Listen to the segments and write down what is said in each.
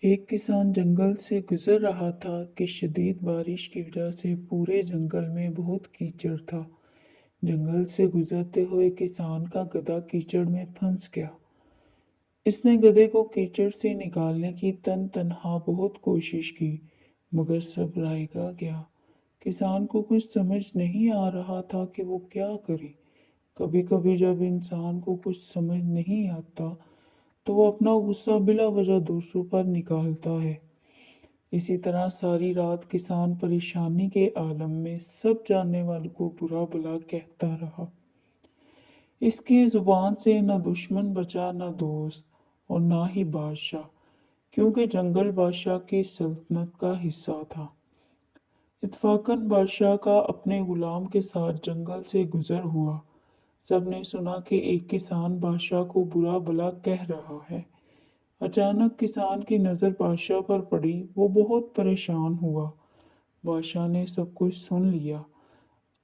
एक किसान जंगल से गुजर रहा था कि शदीद बारिश की वजह से पूरे जंगल में बहुत कीचड़ था। जंगल से गुजरते हुए किसान का गधा कीचड़ में फंस गया। इसने गधे को कीचड़ से निकालने की तनहा बहुत कोशिश की, मगर सब रायगा गया। किसान को कुछ समझ नहीं आ रहा था कि वो क्या करे। कभी कभी जब इंसान को कुछ समझ नहीं आता तो वो अपना गुस्सा बिला वजह दूसरों पर निकालता है। इसी तरह सारी रात किसान परेशानी के आलम में सब जानने वालों को बुरा भला कहता रहा। इसकी जुबान से न दुश्मन बचा न दोस्त और ना ही बादशाह, क्योंकि जंगल बादशाह की सल्तनत का हिस्सा था। इत्फाकन बादशाह का अपने गुलाम के साथ जंगल से गुजर हुआ। सबने सुना कि एक किसान बादशाह को बुरा भला कह रहा है। अचानक किसान की नजर बादशाह पर पड़ी। वो बहुत परेशान हुआ। बादशाह ने सब कुछ सुन लिया।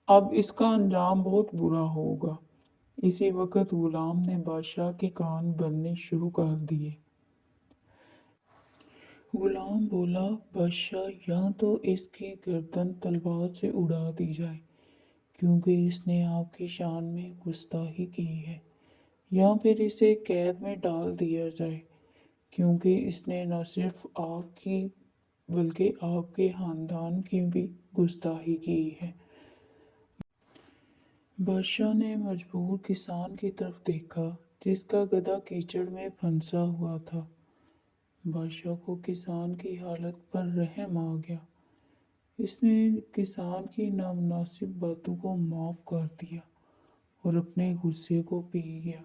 अब इसका अंजाम बहुत बुरा होगा। इसी वक्त गुलाम ने बादशाह के कान भरने शुरू कर दिए। गुलाम बोला, बादशाह, या तो इसकी गर्दन तलवार से उड़ा दी जाए, क्योंकि इसने आपकी शान में गुस्ताखी की है, या फिर इसे कैद में डाल दिया जाए, क्योंकि इसने न सिर्फ आपकी बल्कि आपके खानदान की भी गुस्ताखी की है। बादशाह ने मजबूर किसान की तरफ देखा, जिसका गधा कीचड़ में फंसा हुआ था। बादशाह को किसान की हालत पर रहम आ गया। इसने किसान की नामुनासिब बातों को माफ कर दिया और अपने गुस्से को पी गया।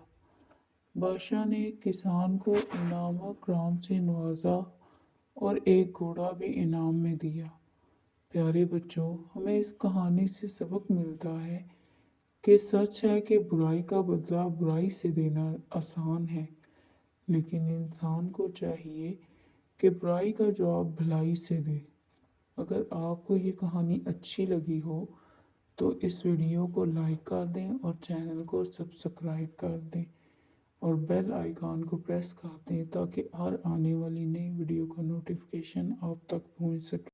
बादशाह ने किसान को इनाम और इकराम से नवाजा और एक घोड़ा भी इनाम में दिया। प्यारे बच्चों, हमें इस कहानी से सबक मिलता है कि सच है कि बुराई का बदला बुराई से देना आसान है, लेकिन इंसान को चाहिए कि बुराई का जवाब भलाई से दे। अगर आपको ये कहानी अच्छी लगी हो तो इस वीडियो को लाइक कर दें और चैनल को सब्सक्राइब कर दें और बेल आइकॉन को प्रेस कर दें ताकि हर आने वाली नई वीडियो का नोटिफिकेशन आप तक पहुंच सके।